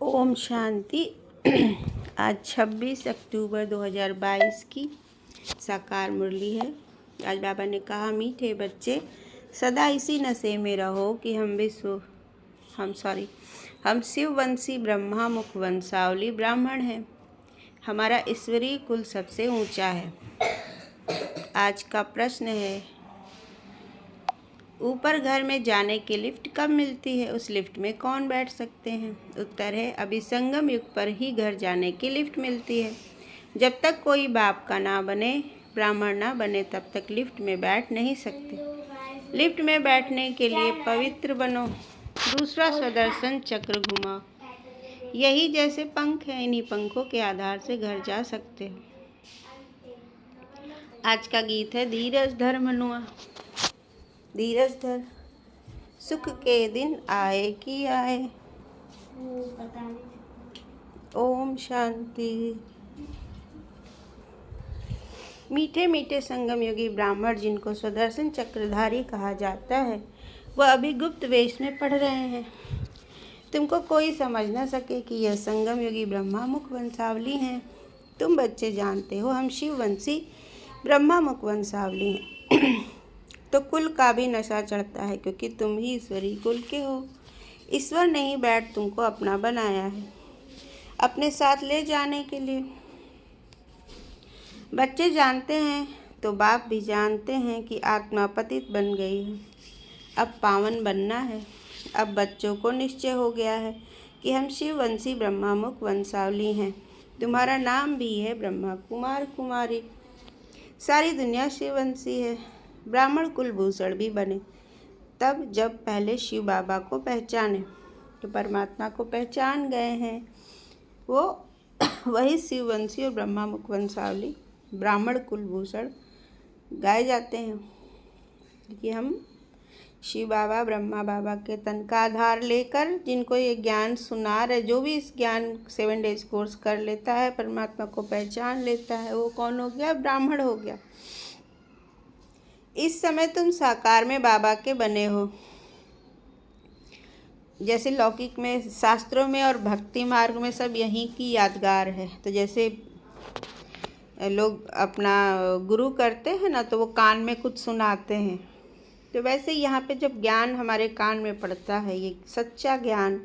ओम शांति। आज 26 अक्टूबर 2022 की साकार मुरली है। आज बाबा ने कहा, मीठे बच्चे सदा इसी नशे में रहो कि हम शिववंशी ब्रह्मा मुख वंशावली ब्राह्मण हैं। हमारा ईश्वरीय कुल सबसे ऊंचा है। आज का प्रश्न है, ऊपर घर में जाने की लिफ्ट कब मिलती है? उस लिफ्ट में कौन बैठ सकते हैं? उत्तर है, अभी संगम युग पर ही घर जाने की लिफ्ट मिलती है। जब तक कोई बाप का ना बने, ब्राह्मण ना बने, तब तक लिफ्ट में बैठ नहीं सकते। लिफ्ट में बैठने के लिए पवित्र बनो। दूसरा स्वदर्शन चक्र घुमाओ। यही जैसे पंख है, इन्हीं पंखों के आधार से घर जा सकते हो। आज का गीत है, धीरज धर मनुआ। धीरज धर, सुख के दिन आए कि आए। ओम शांति। मीठे मीठे संगम योगी ब्राह्मण, जिनको स्वदर्शन चक्रधारी कहा जाता है, वह अभी गुप्त वेश में पढ़ रहे हैं। तुमको कोई समझ न सके कि यह संगम योगी ब्रह्मा मुख वंशावली हैं। तुम बच्चे जानते हो, हम शिववंशी ब्रह्मा मुख वंशावली हैं। तो कुल का भी नशा चढ़ता है, क्योंकि तुम ही ईश्वरी कुल के हो। ईश्वर ने ही बैठ तुमको अपना बनाया है, अपने साथ ले जाने के लिए। बच्चे जानते हैं तो बाप भी जानते हैं कि आत्मा पतित बन गई है, अब पावन बनना है। अब बच्चों को निश्चय हो गया है कि हम शिववंशी ब्रह्मा मुख वंशावली हैं। तुम्हारा नाम भी है ब्रह्मा कुमार कुमारी। सारी दुनिया शिववंशी है। ब्राह्मण कुलभूषण भी बने तब जब पहले शिव बाबा को पहचाने। तो परमात्मा को पहचान गए हैं, वो वही शिववंशी और ब्रह्मा मुख वंशावली ब्राह्मण कुलभूषण गाए जाते हैं कि हम शिव बाबा ब्रह्मा बाबा के तन का आधार लेकर, जिनको ये ज्ञान सुना रहे, जो भी इस ज्ञान 7 डेज कोर्स कर लेता है, परमात्मा को पहचान लेता है, वो कौन हो गया? ब्राह्मण हो गया। इस समय तुम साकार में बाबा के बने हो। जैसे लौकिक में, शास्त्रों में और भक्ति मार्ग में सब यहीं की यादगार है। तो जैसे लोग अपना गुरु करते हैं ना, तो वो कान में कुछ सुनाते हैं, तो वैसे यहाँ पे जब ज्ञान हमारे कान में पड़ता है, ये सच्चा ज्ञान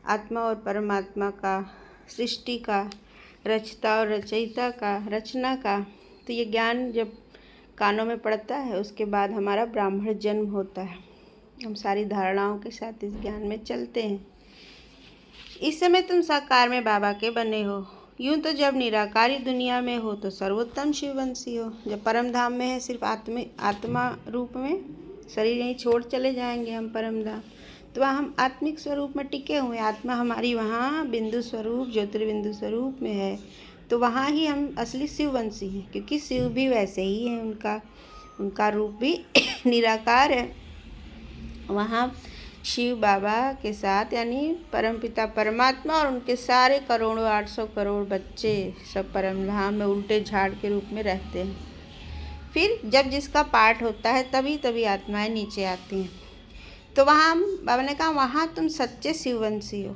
आत्मा और परमात्मा का, सृष्टि का, रचता और रचयिता का, रचना का, तो ये ज्ञान जब कानों में पड़ता है, उसके बाद हमारा ब्राह्मण जन्म होता है। हम सारी धारणाओं के साथ इस ज्ञान में चलते हैं। इस समय तुम साकार में बाबा के बने हो। यूं तो जब निराकारी दुनिया में हो तो सर्वोत्तम शिववंशी हो। जब परम धाम में है, सिर्फ आत्मा रूप में, शरीर यहीं छोड़ चले जाएंगे हम परम धाम, तो वहाँ हम आत्मिक स्वरूप में टिके हुए। आत्मा हमारी वहाँ बिंदु स्वरूप, ज्योतिर्बिंदु स्वरूप में है, तो वहाँ ही हम असली शिववंशी हैं। क्योंकि शिव भी वैसे ही हैं, उनका रूप भी निराकार है। वहाँ शिव बाबा के साथ, यानी परमपिता परमात्मा और उनके सारे करोड़ों 800 करोड़ बच्चे सब परम धाम में उल्टे झाड़ के रूप में रहते हैं। फिर जब जिसका पाठ होता है, तभी आत्माएं नीचे आती हैं। तो वहाँ बाबा ने कहा, वहाँ तुम सच्चे शिववंशी हो,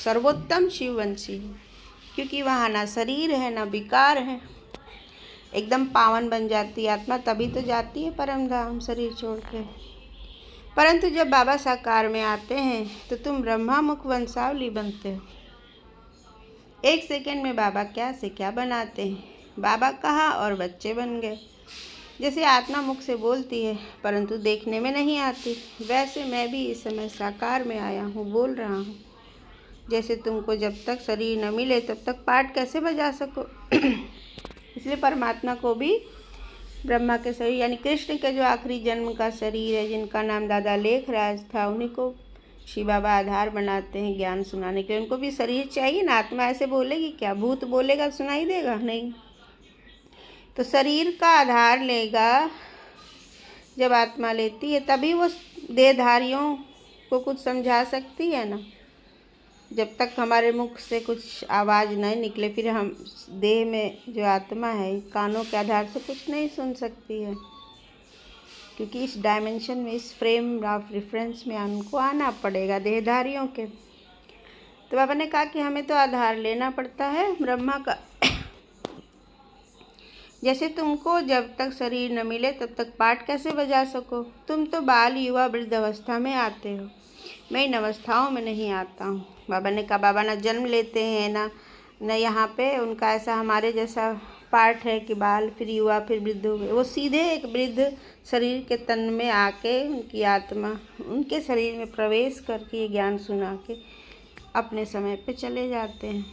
सर्वोत्तम शिववंशी हो। क्योंकि वहाँ ना शरीर है ना विकार है, एकदम पावन बन जाती आत्मा, तभी तो जाती है परम धाम शरीर छोड़ के। परंतु जब बाबा साकार में आते हैं तो तुम ब्रह्मा मुख वंशावली बनते हो। 1 सेकंड में बाबा क्या से क्या बनाते हैं। बाबा कहा और बच्चे बन गए। जैसे आत्मा मुख से बोलती है परंतु देखने में नहीं आती, वैसे मैं भी इस समय साकार में आया हूँ, बोल रहा हूँ। जैसे तुमको जब तक शरीर न मिले तब तक पाठ कैसे बजा सको। इसलिए परमात्मा को भी ब्रह्मा के शरीर, यानी कृष्ण के जो आखिरी जन्म का शरीर है, जिनका नाम दादा लेखराज था, उन्हीं को शिव बाबा आधार बनाते हैं ज्ञान सुनाने के लिए। उनको भी शरीर चाहिए ना। आत्मा ऐसे बोलेगी क्या? भूत बोलेगा सुनाई देगा? नहीं। तो शरीर का आधार लेगा जब आत्मा लेती है, तभी वो देहधारियों को कुछ समझा सकती है ना। जब तक हमारे मुख से कुछ आवाज़ नहीं निकले, फिर हम देह में जो आत्मा है, कानों के आधार से कुछ नहीं सुन सकती है। क्योंकि इस डायमेंशन में, इस फ्रेम ऑफ रेफरेंस में उनको आना पड़ेगा देहधारियों के। तो बाबा ने कहा कि हमें तो आधार लेना पड़ता है ब्रह्मा का। जैसे तुमको जब तक शरीर न मिले तब तक पाठ कैसे बजा सको? तुम तो बाल युवा वृद्ध अवस्था में आते हो, मैं इन अवस्थाओं में नहीं आता हूँ। बाबा ने कहा बाबा ना जन्म लेते हैं न यहाँ पे उनका ऐसा हमारे जैसा पाठ है कि बाल फिर युवा फिर वृद्ध हो गए। वो सीधे एक वृद्ध शरीर के तन में आके उनकी आत्मा उनके शरीर में प्रवेश करके ये ज्ञान सुना के अपने समय पे चले जाते हैं।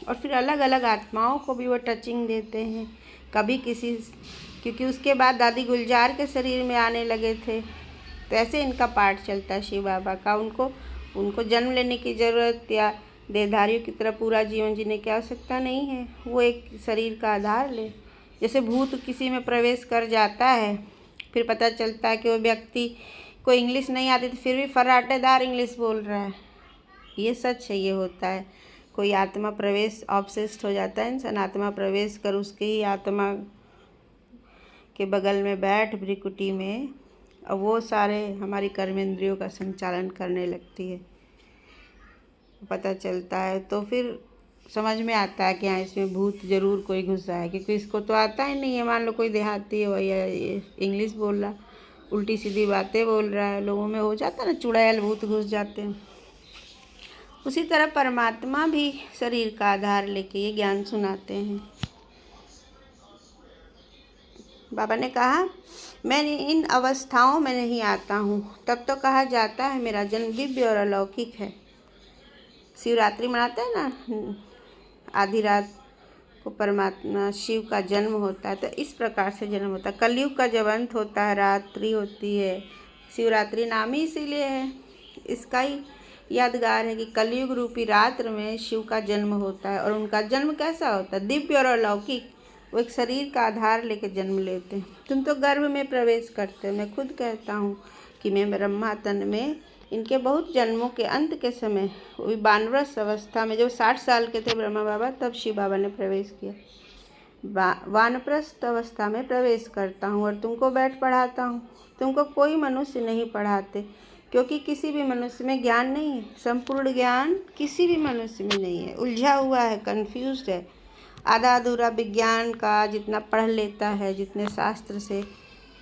और फिर अलग अलग आत्माओं को भी वो टचिंग देते हैं। कभी किसी, क्योंकि उसके बाद दादी गुलजार के शरीर में आने लगे थे, तो ऐसे इनका पाठ चलता है शिव बाबा का। उनको जन्म लेने की ज़रूरत या देहधारियों की तरह पूरा जीवन जीने की आवश्यकता नहीं है। वो एक शरीर का आधार ले। जैसे भूत किसी में प्रवेश कर जाता है, फिर पता चलता है कि वो व्यक्ति को इंग्लिश नहीं आती, तो फिर भी फर्राटेदार इंग्लिश बोल रहा है। ये सच है, ये होता है। कोई आत्मा प्रवेश ऑब्सेस्ड हो जाता है इंसान, आत्मा प्रवेश कर उसके ही आत्मा के बगल में बैठ भ्रिकुटी में, और वो सारे हमारी कर्मेंद्रियों का संचालन करने लगती है। पता चलता है तो फिर समझ में आता है कि हाँ इसमें भूत ज़रूर कोई घुसा है, क्योंकि इसको तो आता ही नहीं है। मान लो कोई देहाती है या इंग्लिश बोल रहा, उल्टी सीधी बातें बोल रहा है, लोगों में हो जाता है ना चुड़ैल भूत घुस जाते हैं। उसी तरह परमात्मा भी शरीर का आधार लेके ये ज्ञान सुनाते हैं। बाबा ने कहा मैं इन अवस्थाओं में नहीं आता हूँ, तब तो कहा जाता है मेरा जन्म दिव्य और अलौकिक है। शिवरात्रि मनाते हैं ना, आधी रात को परमात्मा शिव का जन्म होता है, तो इस प्रकार से जन्म होता है। कलयुग का जब अंत होता है, रात्रि होती है, शिवरात्रि नाम ही इसीलिए है। इसका ही यादगार है कि कलयुग रूपी रात्र में शिव का जन्म होता है। और उनका जन्म कैसा होता है? दिव्य और अलौकिक। वो एक शरीर का आधार लेके जन्म लेते हैं। तुम तो गर्भ में प्रवेश करते हो। मैं खुद कहता हूँ कि मैं ब्रह्मा तन में इनके बहुत जन्मों के अंत के समय, वो भी वानप्रस्थ अवस्था में, जब 60 साल के थे ब्रह्मा बाबा, तब शिव बाबा ने प्रवेश किया। वानप्रस्थ अवस्था में प्रवेश करता हूँ और तुमको बैठ पढ़ाता हूँ। तुमको कोई मनुष्य नहीं पढ़ाते, क्योंकि किसी भी मनुष्य में ज्ञान नहीं है। संपूर्ण ज्ञान किसी भी मनुष्य में नहीं है। उलझा हुआ है, कन्फ्यूज्ड है। आधा अधूरा विज्ञान का जितना पढ़ लेता है, जितने शास्त्र से,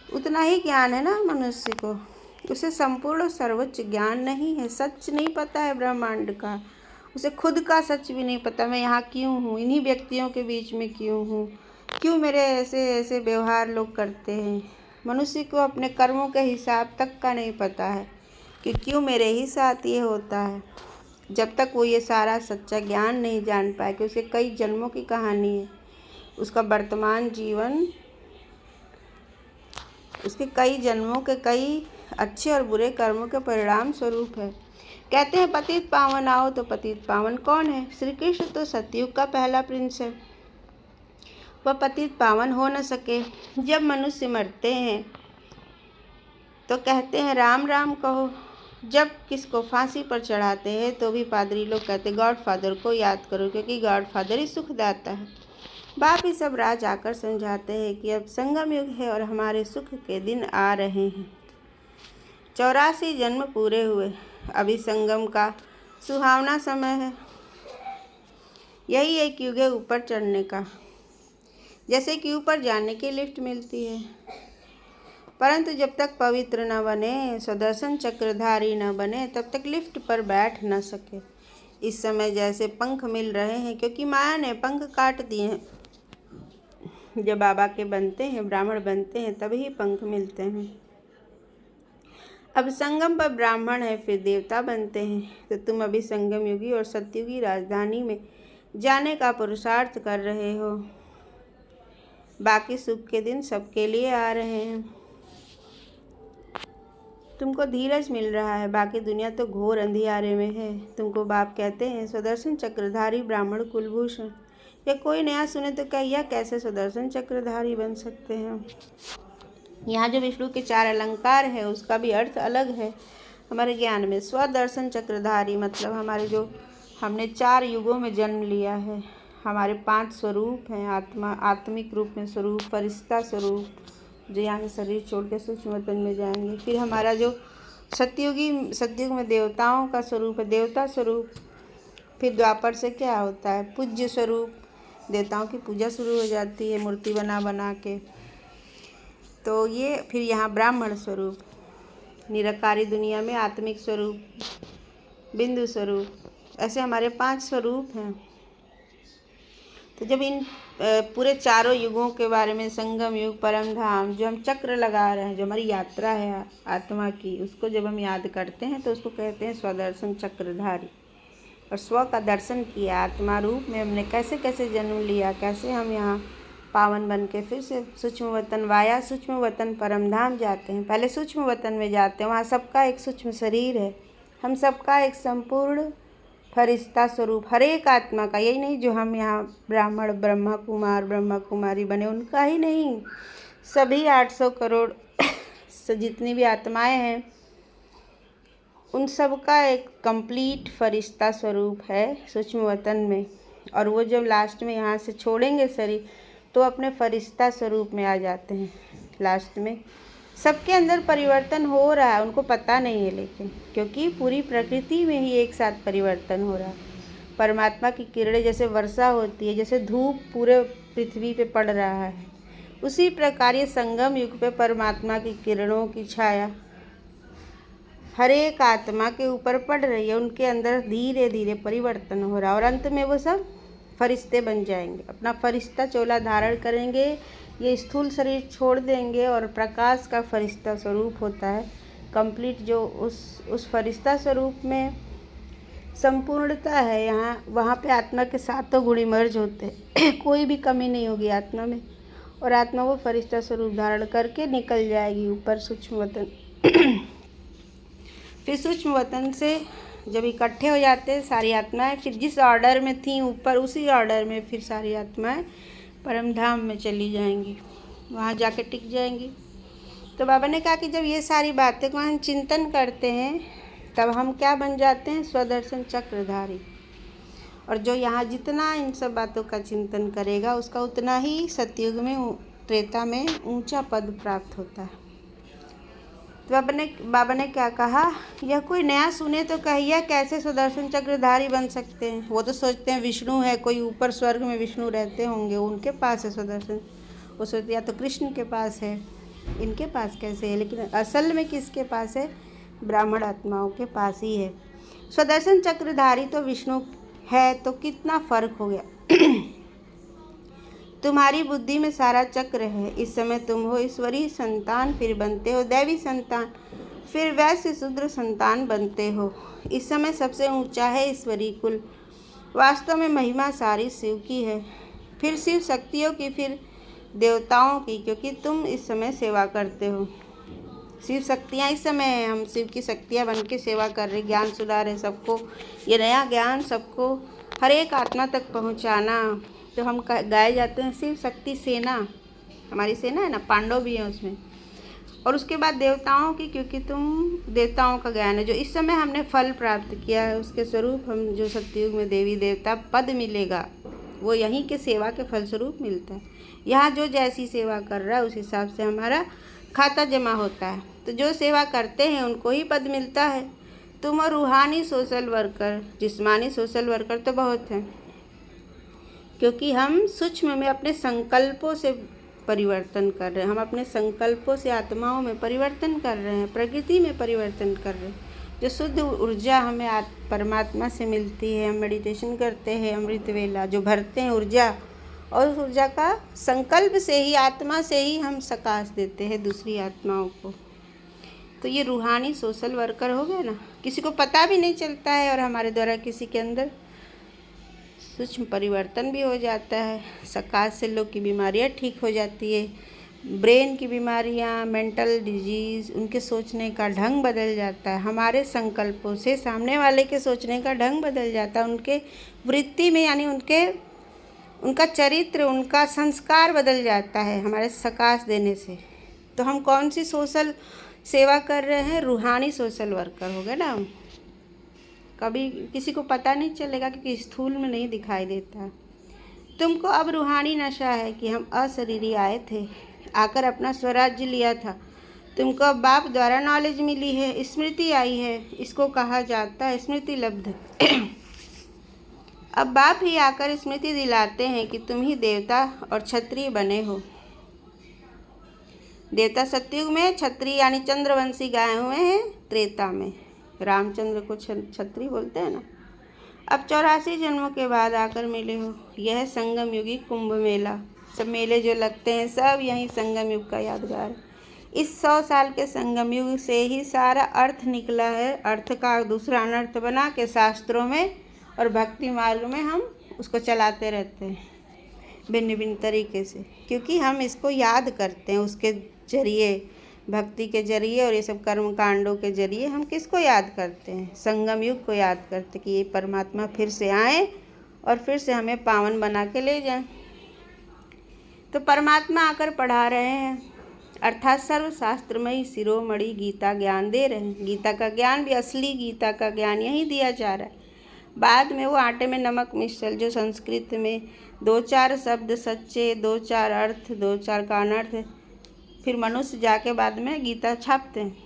उतना ही ज्ञान है ना मनुष्य को। उसे संपूर्ण सर्वोच्च ज्ञान नहीं है। सच नहीं पता है ब्रह्मांड का। उसे खुद का सच भी नहीं पता। मैं यहाँ क्यों हूँ, इन्हीं व्यक्तियों के बीच में क्यों हूँ, क्यों मेरे ऐसे व्यवहार लोग करते हैं। मनुष्य को अपने कर्मों के हिसाब तक का नहीं पता है कि क्यों मेरे ही साथ ये होता है। जब तक वो ये सारा सच्चा ज्ञान नहीं जान पाए कि उसे कई जन्मों की कहानी है, उसका वर्तमान जीवन उसके कई जन्मों के कई अच्छे और बुरे कर्मों के परिणाम स्वरूप है। कहते हैं पतित पावन आओ, तो पतित पावन कौन है? श्री कृष्ण तो सतयुग का पहला प्रिंस है। वह पतित पावन हो न सके। जब मनुष्य मरते हैं तो कहते हैं राम राम कहो। जब किसको फांसी पर चढ़ाते हैं तो भी पादरी लोग कहते गॉडफादर को याद करो, क्योंकि गॉडफादर ही सुख दाता है। बाप ही सब राज आकर समझाते हैं कि अब संगम युग है और हमारे सुख के दिन आ रहे हैं। 84 जन्म पूरे हुए, अभी संगम का सुहावना समय है। यही एक युग है ऊपर चढ़ने का। जैसे कि ऊपर जाने की लिफ्ट मिलती है, परंतु जब तक पवित्र न बने, सुदर्शन चक्रधारी न बने, तब तक लिफ्ट पर बैठ न सके। इस समय जैसे पंख मिल रहे हैं, क्योंकि माया ने पंख काट दिए हैं। जब बाबा के बनते हैं, ब्राह्मण बनते हैं, तभी पंख मिलते हैं। अब संगम पर ब्राह्मण है, फिर देवता बनते हैं। तो तुम अभी संगम युगी और सतयुगी राजधानी में जाने का पुरुषार्थ कर रहे हो। बाकी सुख के दिन सबके लिए आ रहे हैं। तुमको धीरज मिल रहा है, बाकी दुनिया तो घोर अंधियारे में है। तुमको बाप कहते हैं सुदर्शन चक्रधारी ब्राह्मण कुलभूषण। या कोई नया सुने तो क्या यह कैसे सुदर्शन चक्रधारी बन सकते हैं? यहाँ जो विष्णु के 4 अलंकार है, उसका भी अर्थ अलग है हमारे ज्ञान में। स्वदर्शन चक्रधारी मतलब हमारे जो हमने 4 युगों में जन्म लिया है। हमारे 5 स्वरूप हैं। आत्मा, आत्मिक रूप में स्वरूप, फरिश्ता स्वरूप, जो यहाँ से शरीर छोड़ के सूक्ष्म वतन में जाएंगे। फिर हमारा जो सतयुग में देवताओं का स्वरूप है, देवता स्वरूप। फिर द्वापर से क्या होता है, पूज्य स्वरूप, देवताओं की पूजा शुरू हो जाती है मूर्ति बना बना के। तो ये फिर यहाँ ब्राह्मण स्वरूप, निरकारी दुनिया में आत्मिक स्वरूप, बिंदु स्वरूप, ऐसे हमारे 5 स्वरूप हैं। तो जब इन पूरे चारों युगों के बारे में, संगम युग, परम धाम, जो हम चक्र लगा रहे हैं, जो हमारी यात्रा है आत्मा की, उसको जब हम याद करते हैं तो उसको कहते हैं स्वदर्शन चक्रधारी। और स्व का दर्शन किया, आत्मा रूप में हमने कैसे कैसे जन्म लिया, कैसे हम यहाँ पावन बन के फिर से सूक्ष्म वतन, वाया सूक्ष्म वतन परम धाम जाते हैं। पहले सूक्ष्म वतन में जाते हैं, वहाँ सबका एक सूक्ष्म शरीर है, हम सबका एक संपूर्ण फरिश्ता स्वरूप, हर एक आत्मा का, यही नहीं जो हम यहाँ ब्राह्मण, ब्रह्मा कुमार, ब्रह्मा कुमारी बने, उनका ही नहीं, सभी 800 करोड़ से जितनी भी आत्माएं हैं, उन सब का एक कंप्लीट फरिश्ता स्वरूप है सूक्ष्म वतन में। और वो जब लास्ट में यहाँ से छोड़ेंगे शरीर तो अपने फरिश्ता स्वरूप में आ जाते हैं। लास्ट में सबके अंदर परिवर्तन हो रहा है, उनको पता नहीं है, लेकिन क्योंकि पूरी प्रकृति में ही एक साथ परिवर्तन हो रहा है। परमात्मा की किरणें जैसे वर्षा होती है, जैसे धूप पूरे पृथ्वी पे पड़ रहा है, उसी प्रकार ये संगम युग पे परमात्मा की किरणों की छाया हर एक आत्मा के ऊपर पड़ रही है, उनके अंदर धीरे धीरे परिवर्तन हो रहा है और अंत में वो सब फरिश्ते बन जाएंगे, अपना फरिश्ता चोला धारण करेंगे, ये स्थूल शरीर छोड़ देंगे और प्रकाश का फरिश्ता स्वरूप होता है कंप्लीट, जो उस फरिश्ता स्वरूप में संपूर्णता है। यहाँ वहाँ पे आत्मा के 7 गुण मर्ज होते हैं कोई भी कमी नहीं होगी आत्मा में, और आत्मा वो फरिश्ता स्वरूप धारण करके निकल जाएगी ऊपर सूक्ष्म वतन। फिर सूक्ष्म वतन से जब इकट्ठे हो जाते हैं सारी आत्माएं, फिर जिस ऑर्डर में थी ऊपर उसी ऑर्डर में फिर सारी आत्माएं परम धाम में चली जाएंगी, वहाँ जाके टिक जाएंगी। तो बाबा ने कहा कि जब ये सारी बातें को हम चिंतन करते हैं तब हम क्या बन जाते हैं, स्वदर्शन चक्रधारी। और जो यहाँ जितना इन सब बातों का चिंतन करेगा उसका उतना ही सतयुग में, त्रेता में ऊंचा पद प्राप्त होता है। तो बाबा ने क्या कहा, यह कोई नया सुने तो कहिए कैसे सुदर्शन चक्रधारी बन सकते हैं। वो तो सोचते हैं विष्णु है, कोई ऊपर स्वर्ग में विष्णु रहते होंगे, उनके पास है सुदर्शन। वो सोचते या तो कृष्ण के पास है, इनके पास कैसे है, लेकिन असल में किसके पास है, ब्राह्मण आत्माओं के पास ही है। सुदर्शन चक्रधारी तो विष्णु है, तो कितना फर्क हो गया। तुम्हारी बुद्धि में सारा चक्र है, इस समय तुम हो ईश्वरीय संतान, फिर बनते हो दैवी संतान, फिर वैश्य शूद्र संतान बनते हो। इस समय सबसे ऊंचा है ईश्वरीय कुल, वास्तव में महिमा सारी शिव की है, फिर शिव शक्तियों की, फिर देवताओं की, क्योंकि तुम इस समय सेवा करते हो। शिव शक्तियाँ इस समय हैं, हम शिव की शक्तियाँ बन के सेवा कर रहे, ज्ञान सुधार है सबको, ये नया ज्ञान सबको हर एक आत्मा तक पहुँचाना। तो हम गाए जाते हैं शिव शक्ति सेना, हमारी सेना है ना, पांडव भी हैं उसमें। और उसके बाद देवताओं की, क्योंकि तुम देवताओं का ज्ञान है जो इस समय हमने फल प्राप्त किया है, उसके स्वरूप हम जो सतयुग में देवी देवता पद मिलेगा वो यहीं के सेवा के फलस्वरूप मिलता है। यहाँ जो जैसी सेवा कर रहा है उस हिसाब से हमारा खाता जमा होता है, तो जो सेवा करते हैं उनको ही पद मिलता है। तुम और रूहानी सोशल वर्कर, जिस्मानी सोशल वर्कर तो बहुत हैं, क्योंकि हम सूक्ष्म में अपने संकल्पों से परिवर्तन कर रहे हैं, हम अपने संकल्पों से आत्माओं में परिवर्तन कर रहे हैं, प्रकृति में परिवर्तन कर रहे हैं। जो शुद्ध ऊर्जा हमें परमात्मा से मिलती है, हम मेडिटेशन करते हैं अमृत वेला, जो भरते हैं ऊर्जा, और उस ऊर्जा का संकल्प से ही, आत्मा से ही हम सकाश देते हैं दूसरी आत्माओं को। तो ये रूहानी सोशल वर्कर हो गए ना, किसी को पता भी नहीं चलता है और हमारे द्वारा किसी के अंदर सूक्ष्म परिवर्तन भी हो जाता है। सकाश से लोग की बीमारियां ठीक हो जाती है, ब्रेन की बीमारियां, मेंटल डिजीज़, उनके सोचने का ढंग बदल जाता है। हमारे संकल्पों से सामने वाले के सोचने का ढंग बदल जाता है, उनके वृत्ति में, यानी उनका चरित्र, उनका संस्कार बदल जाता है हमारे सकाश देने से। तो हम कौन सी सोशल सेवा कर रहे हैं, रूहानी सोशल वर्कर हो गए ना। कभी किसी को पता नहीं चलेगा क्योंकि स्थूल में नहीं दिखाई देता। तुमको अब रूहानी नशा है कि हम अशरीरी आए थे, आकर अपना स्वराज्य लिया था। तुमको अब बाप द्वारा नॉलेज मिली है, स्मृति आई है, इसको कहा जाता है स्मृति लब्ध। अब बाप ही आकर स्मृति दिलाते हैं कि तुम ही देवता और क्षत्रिय बने हो। देवता सतयुग में, क्षत्रिय यानी चंद्रवंशी गाए हुए हैं त्रेता में। रामचंद्र को क्षत्रिय बोलते हैं ना। अब 84 जन्मों के बाद आकर मिले हो। यह संगम युगी कुंभ मेला, सब मेले जो लगते हैं सब यही संगम युग का यादगार है। इस 100 साल के संगम युग से ही सारा अर्थ निकला है। अर्थ का दूसरा अनर्थ बना के शास्त्रों में और भक्ति मार्ग में हम उसको चलाते रहते हैं भिन्न भिन्न तरीके से, क्योंकि हम इसको याद करते हैं उसके जरिए, भक्ति के जरिए और ये सब कर्म कांडों के जरिए हम किसको याद करते हैं? संगम युग को याद करते कि ये परमात्मा फिर से आए और फिर से हमें पावन बना के ले जाएं। तो परमात्मा आकर पढ़ा रहे हैं, अर्थात सर्वशास्त्रमयी शिरोमणि गीता ज्ञान दे रहे हैं। गीता का ज्ञान भी, असली गीता का ज्ञान यही दिया जा रहा है। बाद में वो आटे में नमक मिसल, जो संस्कृत में 2-4 शब्द सच्चे, 2-4 अर्थ, 2-4 का अनर्थ, फिर मनुष्य जाके बाद में गीता छापते हैं।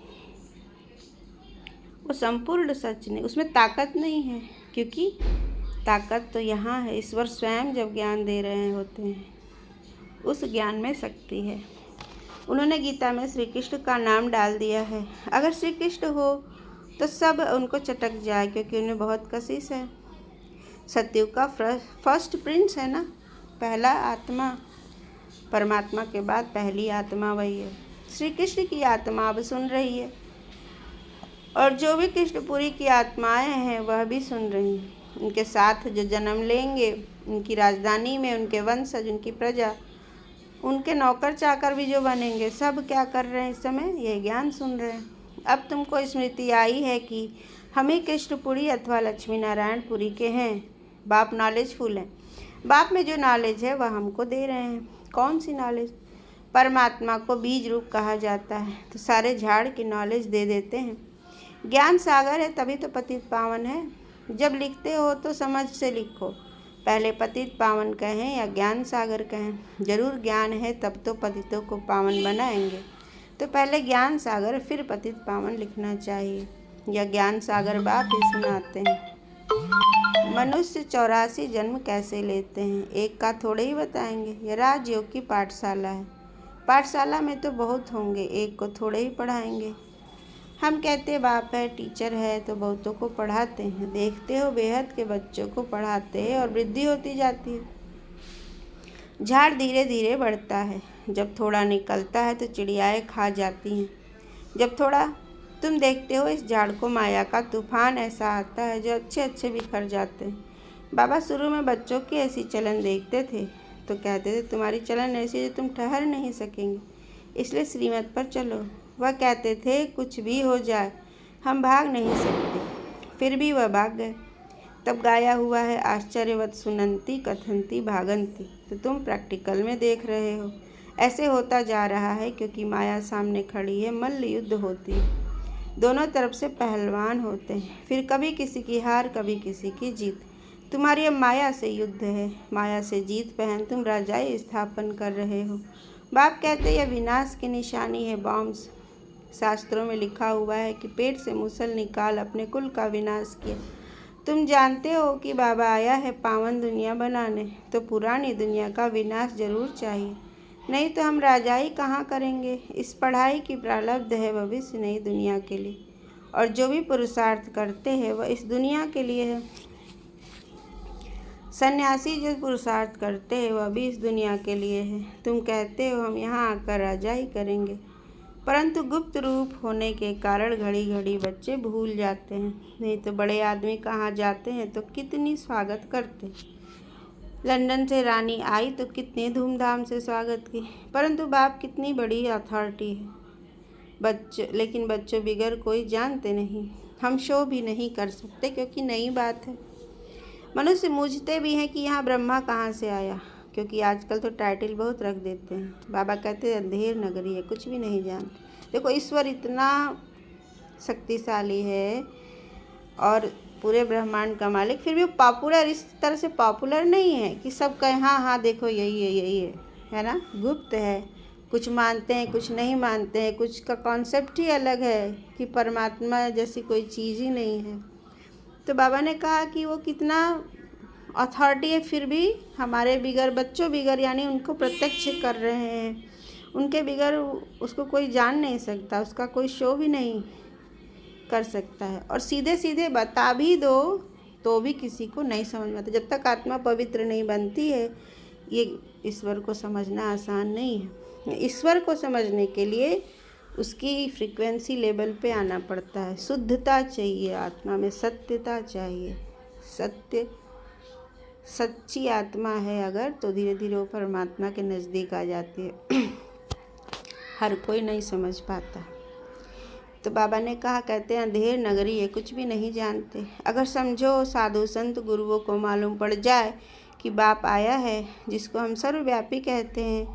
वो संपूर्ण सच नहीं, उसमें ताकत नहीं है, क्योंकि ताकत तो यहाँ है। ईश्वर स्वयं जब ज्ञान दे रहे होते हैं, उस ज्ञान में शक्ति है। उन्होंने गीता में श्री कृष्ण का नाम डाल दिया है। अगर श्री कृष्ण हो तो सब उनको चटक जाए, क्योंकि उन्हें बहुत कशिश है। सतयुग का फर्स्ट प्रिंस है ना, पहला आत्मा। परमात्मा के बाद पहली आत्मा वही है। श्री कृष्ण की आत्मा अब सुन रही है, और जो भी कृष्णपुरी की आत्माएं हैं वह भी सुन रही हैं। उनके साथ जो जन्म लेंगे, उनकी राजधानी में उनके वंशज, उनकी प्रजा, उनके नौकर चाकर भी जो बनेंगे, सब क्या कर रहे हैं इस समय? यह ज्ञान सुन रहे हैं। अब तुमको स्मृति आई है कि हम ही कृष्णपुरी अथवा लक्ष्मी नारायणपुरी के हैं। बाप नॉलेजफुल हैं। बाप में जो नॉलेज है वह हमको दे रहे हैं। कौन सी नॉलेज? परमात्मा को बीज रूप कहा जाता है, तो सारे झाड़ की नॉलेज दे देते हैं। ज्ञान सागर है, तभी तो पतित पावन है। जब लिखते हो तो समझ से लिखो, पहले पतित पावन कहें या ज्ञान सागर कहें। जरूर ज्ञान है तब तो पतितों को पावन बनाएंगे, तो पहले ज्ञान सागर फिर पतित पावन लिखना चाहिए। या ज्ञान सागर बाप ही सुनाते हैं। मनुष्य 84 जन्म कैसे लेते हैं, एक का थोड़े ही बताएंगे। यह राजयोग की पाठशाला है। पाठशाला में तो बहुत होंगे, एक को थोड़े ही पढ़ाएंगे। हम कहते बाप है, टीचर है, तो बहुतों को पढ़ाते हैं। देखते हो बेहद के बच्चों को पढ़ाते हैं और वृद्धि होती जाती है। झाड़ धीरे धीरे बढ़ता है। जब थोड़ा निकलता है तो चिड़ियाएँ खा जाती हैं। जब थोड़ा, तुम देखते हो इस झाड़ को माया का तूफान ऐसा आता है जो अच्छे अच्छे बिखर जाते हैं। बाबा शुरू में बच्चों की ऐसी चलन देखते थे तो कहते थे तुम्हारी चलन ऐसी है जो तुम ठहर नहीं सकेंगे, इसलिए श्रीमत पर चलो। वह कहते थे कुछ भी हो जाए हम भाग नहीं सकते, फिर भी वह भाग गए। तब गाया हुआ है आश्चर्यवत सुनंती कथंती भागंती, तो तुम प्रैक्टिकल में देख रहे हो। ऐसे होता जा रहा है क्योंकि माया सामने खड़ी है। मल्ल युद्ध होती है, दोनों तरफ से पहलवान होते हैं, फिर कभी किसी की हार कभी किसी की जीत। तुम्हारी अब माया से युद्ध है, माया से जीत पहन तुम राजाई स्थापन कर रहे हो। बाप कहते यह विनाश की निशानी है। बॉम्ब्स शास्त्रों में लिखा हुआ है कि पेट से मुसल निकाल अपने कुल का विनाश किया। तुम जानते हो कि बाबा आया है पावन दुनिया बनाने, तो पुरानी दुनिया का विनाश जरूर चाहिए, नहीं तो हम राजाई कहाँ करेंगे। इस पढ़ाई की प्रारब्ध है भविष्य नई दुनिया के लिए, और जो भी पुरुषार्थ करते हैं वह इस दुनिया के लिए है। सन्यासी जो पुरुषार्थ करते हैं वह भी इस दुनिया के लिए है। तुम कहते हो हम यहाँ आकर राजाई करेंगे, परंतु गुप्त रूप होने के कारण घड़ी घड़ी बच्चे भूल जाते हैं। नहीं तो बड़े आदमी कहाँ जाते हैं तो कितनी स्वागत करते। लंदन से रानी आई तो कितने धूमधाम से स्वागत की, परंतु बाप कितनी बड़ी अथॉरिटी है। लेकिन बच्चों बिगर कोई जानते नहीं। हम शो भी नहीं कर सकते क्योंकि नई बात है। मनुष्य मूझते भी हैं कि यहाँ ब्रह्मा कहाँ से आया, क्योंकि आजकल तो टाइटल बहुत रख देते हैं। बाबा कहते हैं अंधेर नगरी है, कुछ भी नहीं जानते। देखो ईश्वर इतना शक्तिशाली है और पूरे ब्रह्मांड का मालिक, फिर भी पॉपुलर इस तरह से पॉपुलर नहीं है कि सब कहें हाँ हाँ देखो यही है ना। गुप्त है, कुछ मानते हैं कुछ नहीं मानते हैं, कुछ का कॉन्सेप्ट ही अलग है कि परमात्मा जैसी कोई चीज़ ही नहीं है। तो बाबा ने कहा कि वो कितना अथॉरिटी है, फिर भी हमारे बिगर बच्चों बिगर यानी उनको प्रत्यक्ष कर रहे हैं, उनके बिगर उसको कोई जान नहीं सकता, उसका कोई शो भी नहीं कर सकता है। और सीधे सीधे बता भी दो तो भी किसी को नहीं समझ में आता। जब तक आत्मा पवित्र नहीं बनती है, ये ईश्वर को समझना आसान नहीं है। ईश्वर को समझने के लिए उसकी फ्रीक्वेंसी लेवल पे आना पड़ता है। शुद्धता चाहिए आत्मा में, सत्यता चाहिए। सत्य सच्ची आत्मा है अगर, तो धीरे धीरे वो परमात्मा के नज़दीक आ जाती है। हर कोई नहीं समझ पाता। तो बाबा ने कहा, कहते हैं अंधेर नगरी है, कुछ भी नहीं जानते। अगर समझो साधु संत गुरुओं को मालूम पड़ जाए कि बाप आया है, जिसको हम सर्वव्यापी कहते हैं,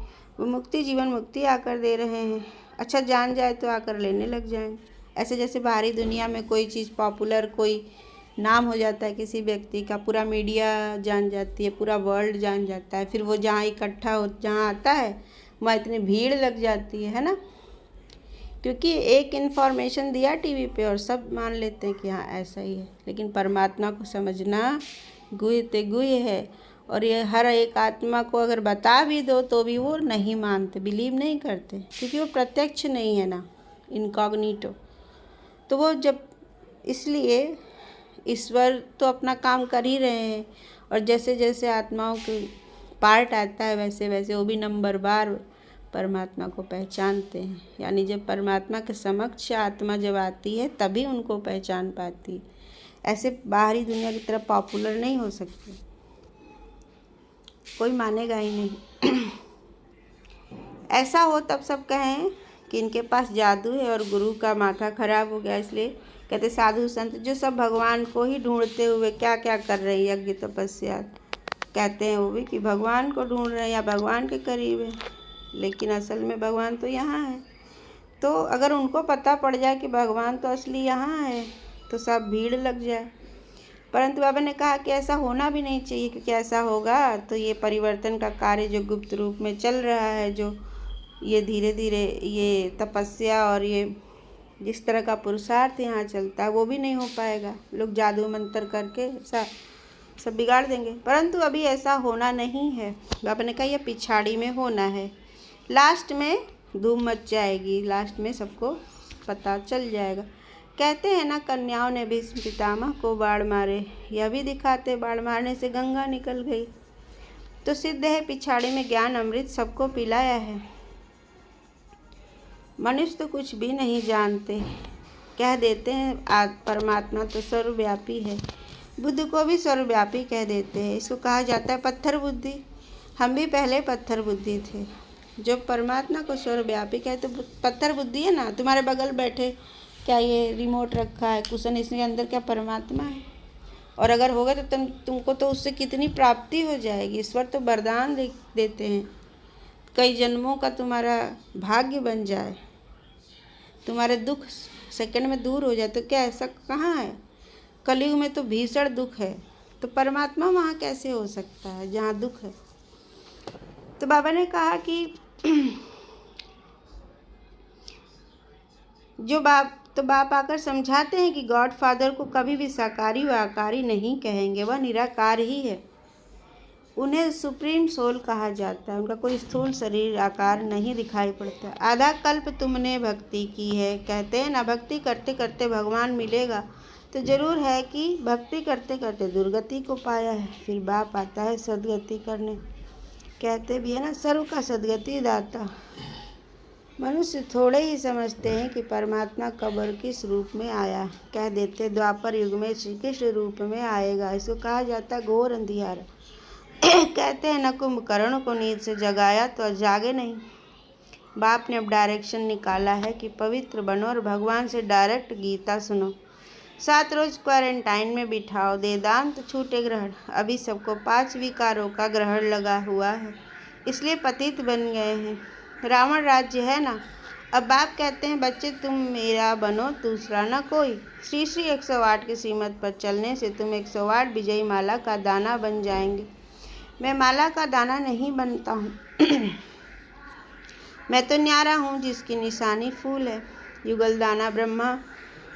वो मुक्ति जीवन मुक्ति आकर दे रहे हैं, अच्छा जान जाए तो आकर लेने लग जाएंगे। ऐसे जैसे बाहरी दुनिया में कोई चीज़ पॉपुलर, कोई नाम हो जाता है किसी व्यक्ति का, पूरा मीडिया जान जाती है, पूरा वर्ल्ड जान जाता है, फिर वो जहाँ इकट्ठा हो, जहाँ आता है वहाँ इतनी भीड़ लग जाती है ना, क्योंकि एक इन्फॉर्मेशन दिया टीवी पे और सब मान लेते हैं कि हाँ ऐसा ही है। लेकिन परमात्मा को समझना गुह्य ते गुह्य है, और ये हर एक आत्मा को अगर बता भी दो तो भी वो नहीं मानते, बिलीव नहीं करते, क्योंकि वो प्रत्यक्ष नहीं है ना, इनकॉग्निटो। तो वो जब, इसलिए ईश्वर तो अपना काम कर ही रहे हैं, और जैसे जैसे आत्माओं के पार्ट आता है वैसे वैसे वो भी नंबरवार परमात्मा को पहचानते हैं। यानी जब परमात्मा के समक्ष आत्मा जब आती है तभी उनको पहचान पाती है। ऐसे बाहरी दुनिया की तरह पॉपुलर नहीं हो सकती, कोई मानेगा ही नहीं। ऐसा हो तब सब कहें कि इनके पास जादू है और गुरु का माथा खराब हो गया। इसलिए कहते साधु संत जो सब भगवान को ही ढूंढते हुए क्या क्या कर रहे हैं, यज्ञ तपस्या कहते हैं, वो भी कि भगवान को ढूंढ रहे हैं या भगवान के करीब है, लेकिन असल में भगवान तो यहाँ है। तो अगर उनको पता पड़ जाए कि भगवान तो असली यहाँ है तो सब भीड़ लग जाए। परंतु बाबा ने कहा कि ऐसा होना भी नहीं चाहिए, क्योंकि ऐसा होगा तो ये परिवर्तन का कार्य जो गुप्त रूप में चल रहा है, जो ये धीरे धीरे ये तपस्या और ये जिस तरह का पुरुषार्थ यहाँ चलता है वो भी नहीं हो पाएगा। लोग जादू मंत्र करके ऐसा सब बिगाड़ देंगे, परंतु अभी ऐसा होना नहीं है। बाबा ने कहा यह पिछाड़ी में होना है, लास्ट में धूम मच जाएगी, लास्ट में सबको पता चल जाएगा। कहते हैं ना, कन्याओं ने भीष्म पितामह को बाढ़ मारे, यह भी दिखाते बाढ़ मारने से गंगा निकल गई। तो सिद्ध है पिछाड़ी में ज्ञान अमृत सबको पिलाया है। मनुष्य तो कुछ भी नहीं जानते, कह देते हैं परमात्मा तो सर्वव्यापी है, बुद्ध को भी सर्वव्यापी कह देते हैं। इसको कहा जाता है पत्थर बुद्धि। हम भी पहले पत्थर बुद्धि थे, जब परमात्मा को सर्वव्यापी कहे तो पत्थर बुद्धि है ना। तुम्हारे बगल बैठे क्या ये रिमोट रखा है कुशन, इसके अंदर क्या परमात्मा है? और अगर होगा तो तुमको तो उससे कितनी प्राप्ति हो जाएगी। ईश्वर तो वरदान देते हैं, कई जन्मों का तुम्हारा भाग्य बन जाए, तुम्हारे दुख सेकंड में दूर हो जाए। तो क्या ऐसा कहाँ है? कलयुग में तो भीषण दुख है, तो परमात्मा वहाँ कैसे हो सकता है जहाँ दुख है? तो बाबा ने कहा कि जो बाप आकर समझाते हैं कि गॉड फादर को कभी भी साकारी व आकारी नहीं कहेंगे, वह निराकार ही है। उन्हें सुप्रीम सोल कहा जाता है, उनका कोई स्थूल शरीर आकार नहीं दिखाई पड़ता। आधा कल्प तुमने भक्ति की है, कहते हैं ना भक्ति करते करते भगवान मिलेगा, तो जरूर है कि भक्ति करते करते दुर्गति को पाया है, फिर बाप आता है सदगति करने। कहते भी है ना, सर्व का सदगति दाता। मनुष्य थोड़े ही समझते हैं कि परमात्मा कब और किस रूप में आया। कह देते द्वापर युग में श्री कृष्ण रूप में आएगा, इसको कहा जाता घोर अंधियारा। कहते हैं न कुंभकर्ण को नींद से जगाया तो जागे नहीं। बाप ने अब डायरेक्शन निकाला है कि पवित्र बनो और भगवान से डायरेक्ट गीता सुनो। 7 रोज क्वारंटाइन में बिठाओ, वेदांत छूटे ग्रहण। अभी सबको 5 विकारों का ग्रहण लगा हुआ है, इसलिए पतित बन गए हैं। रावण राज्य है ना। अब बाप कहते हैं बच्चे तुम मेरा बनो, दूसरा ना कोई। श्री श्री 108 की श्रीमत पर चलने से तुम 108 विजयी माला का दाना बन जाएंगे। मैं माला का दाना नहीं बनता हूँ मैं तो न्यारा हूँ जिसकी निशानी फूल है। युगल दाना ब्रह्मा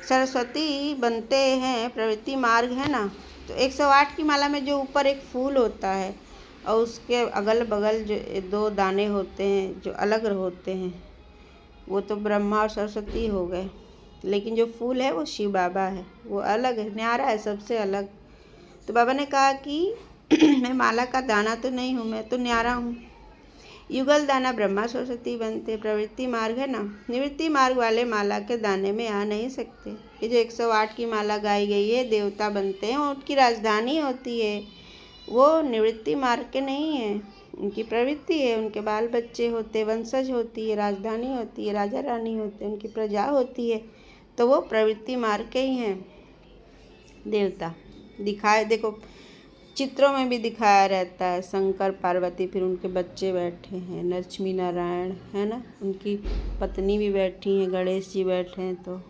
सरस्वती बनते हैं, प्रवृत्ति मार्ग है ना, तो 108 की माला में जो ऊपर एक फूल होता है और उसके अगल बगल जो 2 दाने होते हैं जो अलग होते हैं, वो तो ब्रह्मा और सरस्वती हो गए, लेकिन जो फूल है वो शिव बाबा है, वो अलग है, न्यारा है, सबसे अलग। तो बाबा ने कहा कि मैं माला का दाना तो नहीं हूँ, मैं तो न्यारा हूँ। युगल दाना ब्रह्मा सरस्वती बनते, प्रवृत्ति मार्ग है ना, निवृत्ति मार्ग वाले माला के दाने में आ नहीं सकते। ये जो 108 की माला गाई गई है, देवता बनते हैं, उनकी राजधानी होती है, वो निवृत्ति मार्ग के नहीं है, उनकी प्रवृत्ति है, उनके बाल बच्चे होते, वंशज होती है, राजधानी होती है, राजा रानी होते हैं, उनकी प्रजा होती है, तो वो प्रवृत्ति मार्ग के ही हैं देवता। दिखाए देखो, चित्रों में भी दिखाया रहता है, शंकर पार्वती, फिर उनके बच्चे बैठे हैं, लक्ष्मी नारायण है ना, उनकी पत्नी भी बैठी हैं, गणेश जी बैठे हैं। तो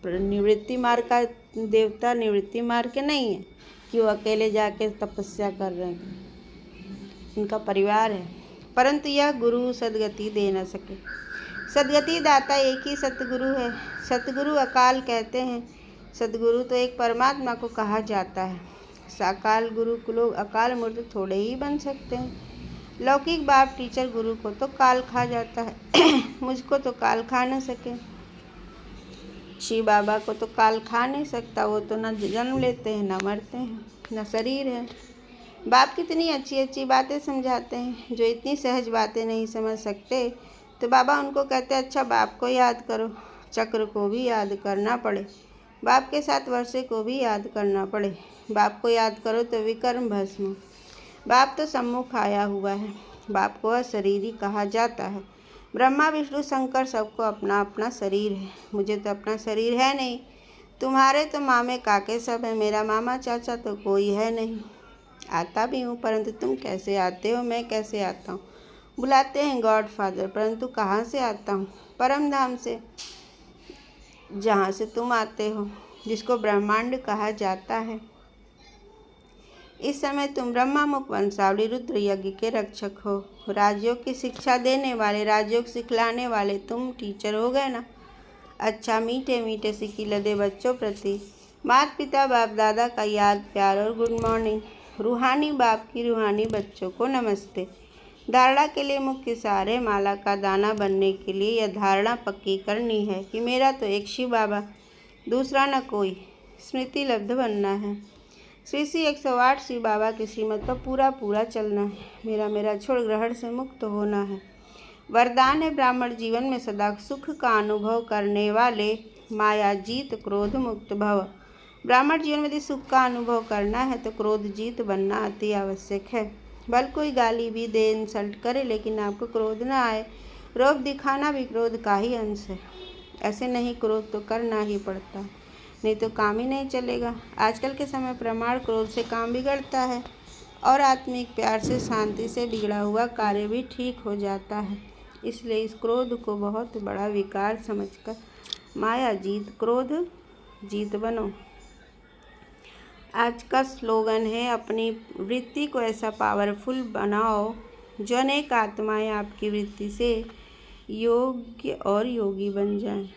निवृत्ति मार्ग का देवता निवृत्ति मार्ग के नहीं है कि वो अकेले जाके तपस्या कर रहे हैं, उनका परिवार है, परंतु यह गुरु सदगति दे न सके। सदगति दाता एक ही सतगुरु है। सतगुरु अकाल कहते हैं, सतगुरु तो एक परमात्मा को कहा जाता है। साकाल गुरु को लोग अकाल मूर्त थोड़े ही बन सकते हैं। लौकिक बाप टीचर गुरु को तो काल खा जाता है मुझको तो काल खा न सके। शिव बाबा को तो काल खा नहीं सकता, वो तो न जन्म लेते हैं, न मरते हैं, न शरीर है। बाप कितनी अच्छी अच्छी बातें समझाते हैं, जो इतनी सहज बातें नहीं समझ सकते तो बाबा उनको कहते हैं, अच्छा बाप को याद करो, चक्र को भी याद करना पड़े, बाप के साथ वर्षे को भी याद करना पड़े, बाप को याद करो तो विकर्म भस्म। बाप तो सम्मुख आया हुआ है, बाप को अशरीरी कहा जाता है। ब्रह्मा विष्णु शंकर सबको अपना अपना शरीर है, मुझे तो अपना शरीर है नहीं। तुम्हारे तो मामे काके सब है, मेरा मामा चाचा तो कोई है नहीं। आता भी हूँ परंतु तुम कैसे आते हो, मैं कैसे आता हूँ। बुलाते हैं गॉड फादर, परंतु कहाँ से आता हूँ, परम धाम से, जहाँ से तुम आते हो, जिसको ब्रह्मांड कहा जाता है। इस समय तुम ब्रह्मा मुख वंशावली रुद्र यज्ञ के रक्षक हो, राजयोग की शिक्षा देने वाले, राजयोग सिखलाने वाले तुम टीचर हो गए ना। अच्छा मीठे मीठे सिक्की लदे बच्चों प्रति माता पिता बाप दादा का याद प्यार और गुड मॉर्निंग। रूहानी बाप की रूहानी बच्चों को नमस्ते। धारणा के लिए मुख्य सारे माला का दाना बनने के लिए यह धारणा पक्की करनी है कि मेरा तो एक शिव बाबा, दूसरा न कोई, स्मृति लब्ध बनना है। श्री 108 शिव बाबा की श्रीमत पर पूरा पूरा चलना है। मेरा छोड़ ग्रहण से मुक्त होना है। वरदान है ब्राह्मण जीवन में सदा सुख का अनुभव करने वाले, माया जीत क्रोध मुक्त भव। ब्राह्मण जीवन में यदि सुख का अनुभव करना है तो क्रोध जीत बनना अति आवश्यक है। भले कोई गाली भी दे, इंसल्ट करे, लेकिन आपको क्रोध ना आए। रोब दिखाना भी क्रोध का ही अंश है। ऐसे नहीं, क्रोध तो करना ही पड़ता, नहीं तो काम ही नहीं चलेगा। आजकल के समय प्रमाण क्रोध से काम बिगड़ता है और आत्मिक प्यार से शांति से बिगड़ा हुआ कार्य भी ठीक हो जाता है। इसलिए इस क्रोध को बहुत बड़ा विकार समझकर माया जीत क्रोध जीत बनो। आज का स्लोगन है, अपनी वृत्ति को ऐसा पावरफुल बनाओ जो अनेक आत्माएं आपकी वृत्ति से योग्य और योगी बन जाएं।